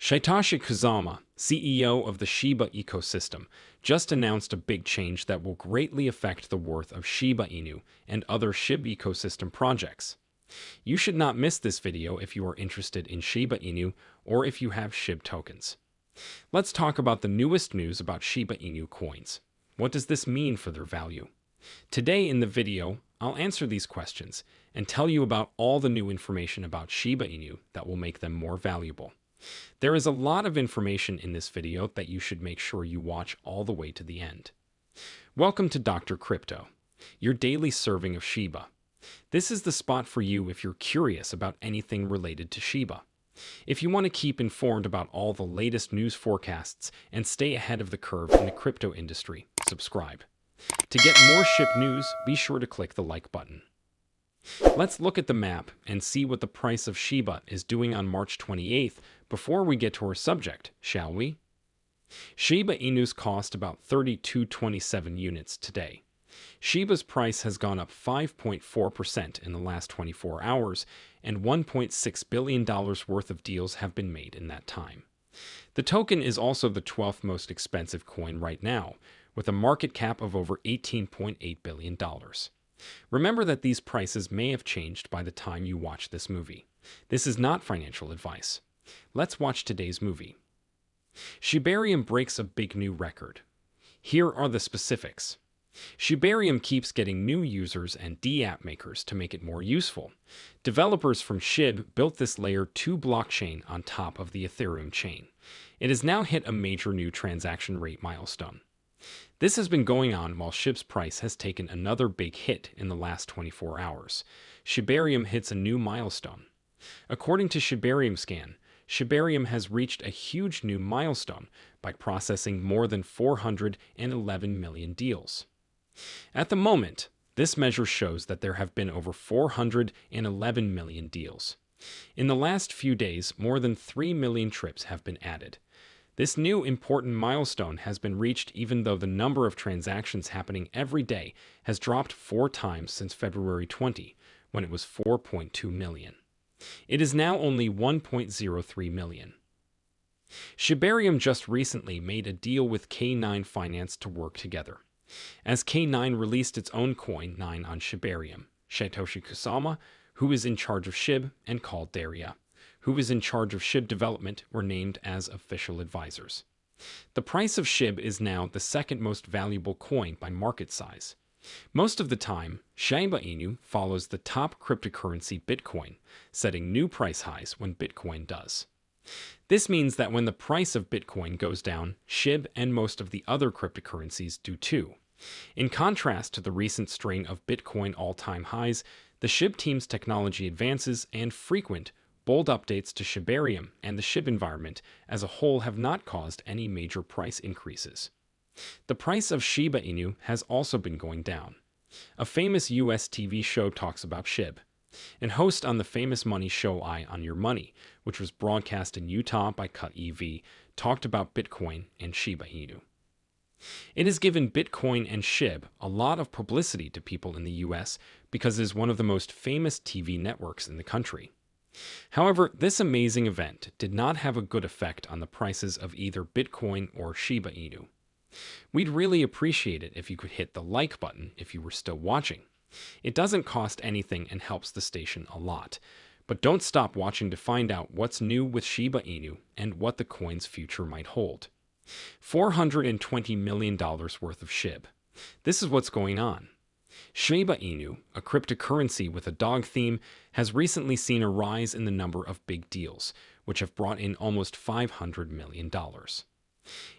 Satoshi Kazama, CEO of the Shiba ecosystem, just announced a big change that will greatly affect the worth of Shiba Inu and other Shib ecosystem projects. You should not miss this video if you are interested in Shiba Inu or if you have Shib tokens. Let's talk about the newest news about Shiba Inu coins. What does this mean for their value? Today in the video, I'll answer these questions and tell you about all the new information about Shiba Inu that will make them more valuable. There is a lot of information in this video that you should make sure you watch all the way to the end. Welcome to Dr. Crypto, your daily serving of Shiba. This is the spot for you if you're curious about anything related to Shiba. If you want to keep informed about all the latest news forecasts and stay ahead of the curve in the crypto industry, subscribe. To get more Shib news, be sure to click the like button. Let's look at the map and see what the price of Shiba is doing on March 28th before we get to our subject, shall we? Shiba Inu's cost about 3227 units today. Shiba's price has gone up 5.4% in the last 24 hours, and $1.6 billion worth of deals have been made in that time. The token is also the 12th most expensive coin right now, with a market cap of over $18.8 billion. Remember that these prices may have changed by the time you watch this movie. This is not financial advice. Let's watch today's movie. Shibarium breaks a big new record. Here are the specifics. Shibarium keeps getting new users and D-app makers to make it more useful. Developers from Shib built this layer 2 blockchain on top of the Ethereum chain. It has now hit a major new transaction rate milestone. This has been going on while Shib's price has taken another big hit in the last 24 hours. Shibarium hits a new milestone. According to Shibarium Scan, Shibarium has reached a huge new milestone by processing more than 411 million deals. At the moment, this measure shows that there have been over 411 million deals. In the last few days, more than 3 million trips have been added. This new important milestone has been reached even though the number of transactions happening every day has dropped 4 times since February 20, when it was 4.2 million. It is now only 1.03 million. Shibarium just recently made a deal with K9 Finance to work together. As K9 released its own coin 9 on Shibarium, Satoshi Kazama, who is in charge of Shib, and Calderia, who is in charge of Shib development, were named as official advisors. The price of Shib is now the second most valuable coin by market size. Most of the time, Shiba Inu follows the top cryptocurrency Bitcoin, setting new price highs when Bitcoin does. This means that when the price of Bitcoin goes down, Shib and most of the other cryptocurrencies do too. In contrast to the recent string of Bitcoin all-time highs, the Shib team's technology advances and frequent, bold updates to Shibarium and the Shib environment as a whole have not caused any major price increases. The price of Shiba Inu has also been going down. A famous US TV show talks about Shib. And host on the famous money show Eye on Your Money, which was broadcast in Utah by Cut EV, talked about Bitcoin and Shiba Inu. It has given Bitcoin and Shib a lot of publicity to people in the US because it is one of the most famous TV networks in the country. However, this amazing event did not have a good effect on the prices of either Bitcoin or Shiba Inu. We'd really appreciate it if you could hit the like button if you were still watching. It doesn't cost anything and helps the station a lot. But don't stop watching to find out what's new with Shiba Inu and what the coin's future might hold. $420 million worth of Shib. This is what's going on. Shiba Inu, a cryptocurrency with a dog theme, has recently seen a rise in the number of big deals, which have brought in almost $500 million.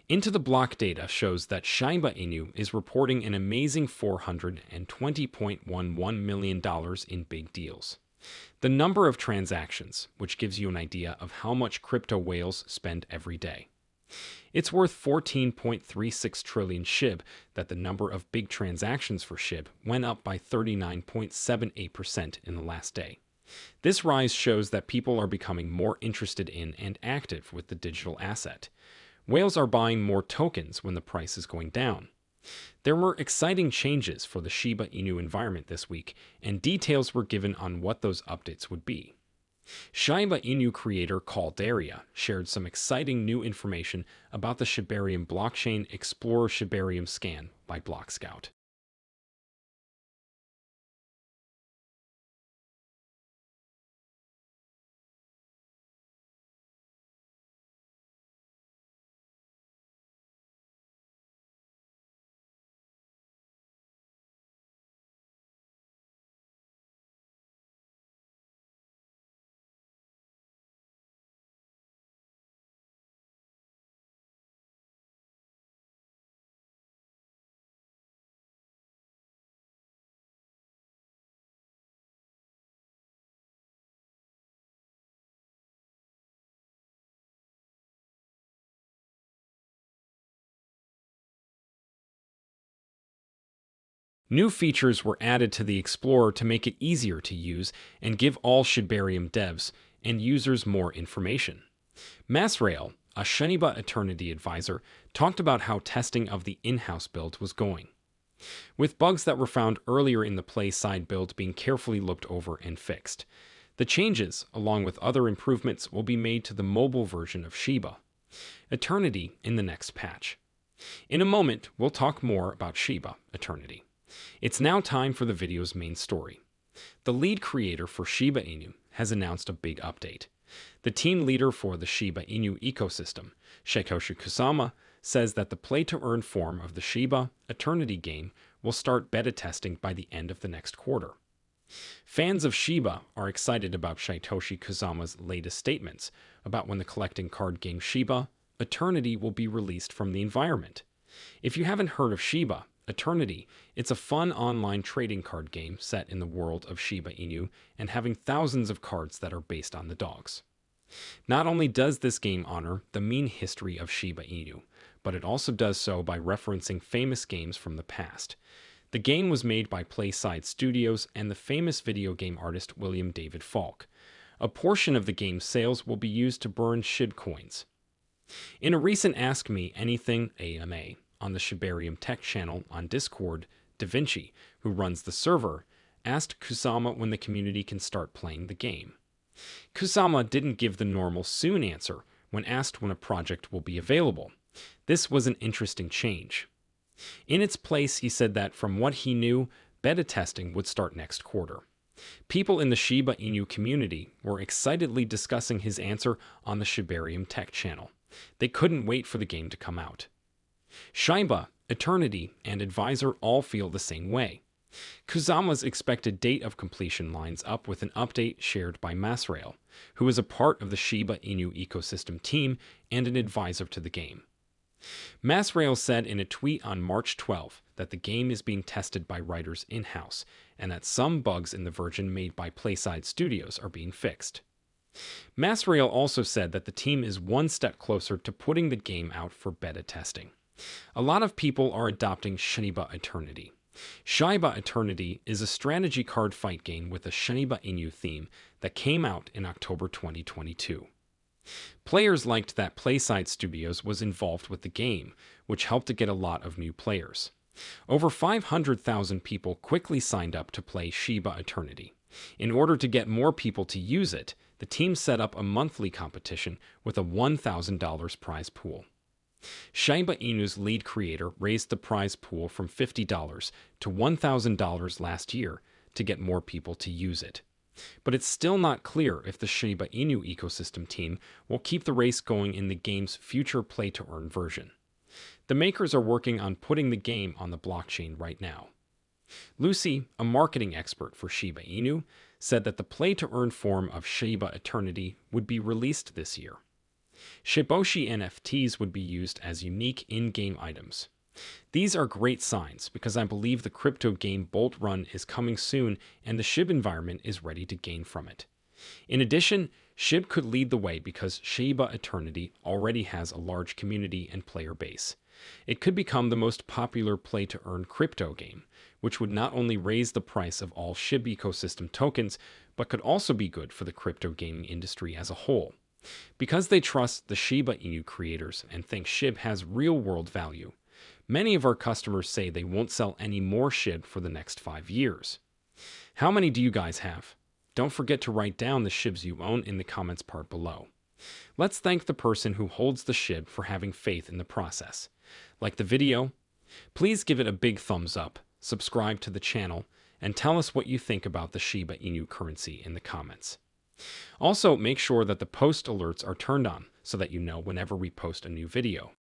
Into the Block data shows that Shiba Inu is reporting an amazing $420.11 million in big deals. The number of transactions, which gives you an idea of how much crypto whales spend every day. It's worth 14.36 trillion Shib that the number of big transactions for Shib went up by 39.78% in the last day. This rise shows that people are becoming more interested in and active with the digital asset. Whales are buying more tokens when the price is going down. There were exciting changes for the Shiba Inu environment this week, and details were given on what those updates would be. Shiba Inu creator Calderia shared some exciting new information about the Shibarium blockchain Explorer Shibarium scan by BlockScout. New features were added to the Explorer to make it easier to use and give all Shibarium devs and users more information. Masrail, a Shiba Eternity advisor, talked about how testing of the in-house build was going, with bugs that were found earlier in the play side build being carefully looked over and fixed. The changes, along with other improvements, will be made to the mobile version of Shiba Eternity in the next patch. In a moment, we'll talk more about Shiba Eternity. It's now time for the video's main story. The lead creator for Shiba Inu has announced a big update. The team leader for the Shiba Inu ecosystem, Satoshi Kusama, says that the play-to-earn form of the Shiba Eternity game will start beta testing by the end of the next quarter. Fans of Shiba are excited about Satoshi Kusama's latest statements about when the collecting card game Shiba Eternity will be released from the environment. If you haven't heard of Shiba Eternity, it's a fun online trading card game set in the world of Shiba Inu and having thousands of cards that are based on the dogs. Not only does this game honor the mean history of Shiba Inu, but it also does so by referencing famous games from the past. The game was made by Playside Studios and the famous video game artist William David Falk. A portion of the game's sales will be used to burn Shib coins. In a recent Ask Me Anything AMA, on the Shibarium Tech channel on Discord, Da Vinci, who runs the server, asked Kusama when the community can start playing the game. Kusama didn't give the normal soon answer when asked when a project will be available. This was an interesting change. In its place, he said that from what he knew, beta testing would start next quarter. People in the Shiba Inu community were excitedly discussing his answer on the Shibarium Tech channel. They couldn't wait for the game to come out. Shiba, Eternity, and Advisor all feel the same way. Kusama's expected date of completion lines up with an update shared by Masrail, who is a part of the Shiba Inu ecosystem team and an advisor to the game. Masrail said in a tweet on March 12 that the game is being tested by writers in-house and that some bugs in the version made by Playside Studios are being fixed. Masrail also said that the team is one step closer to putting the game out for beta testing. A lot of people are adopting Shiba Eternity. Shiba Eternity is a strategy card fight game with a Shiba Inu theme that came out in October 2022. Players liked that Playside Studios was involved with the game, which helped to get a lot of new players. Over 500,000 people quickly signed up to play Shiba Eternity. In order to get more people to use it, the team set up a monthly competition with a $1,000 prize pool. Shiba Inu's lead creator raised the prize pool from $50 to $1,000 last year to get more people to use it. But it's still not clear if the Shiba Inu ecosystem team will keep the race going in the game's future play-to-earn version. The makers are working on putting the game on the blockchain right now. Lucy, a marketing expert for Shiba Inu, said that the play-to-earn form of Shiba Eternity would be released this year. Shiboshi NFTs would be used as unique in-game items. These are great signs because I believe the crypto game Bolt Run is coming soon and the Shib environment is ready to gain from it. In addition, Shib could lead the way because Shiba Eternity already has a large community and player base. It could become the most popular play-to-earn crypto game, which would not only raise the price of all Shib ecosystem tokens, but could also be good for the crypto gaming industry as a whole. Because they trust the Shiba Inu creators and think Shib has real-world value, many of our customers say they won't sell any more Shib for the next 5 years. How many do you guys have? Don't forget to write down the SHIBs you own in the comments part below. Let's thank the person who holds the SHIB for having faith in the process. Like the video? Please give it a big thumbs up, subscribe to the channel, and tell us what you think about the Shiba Inu currency in the comments. Also, make sure that the post alerts are turned on so that you know whenever we post a new video.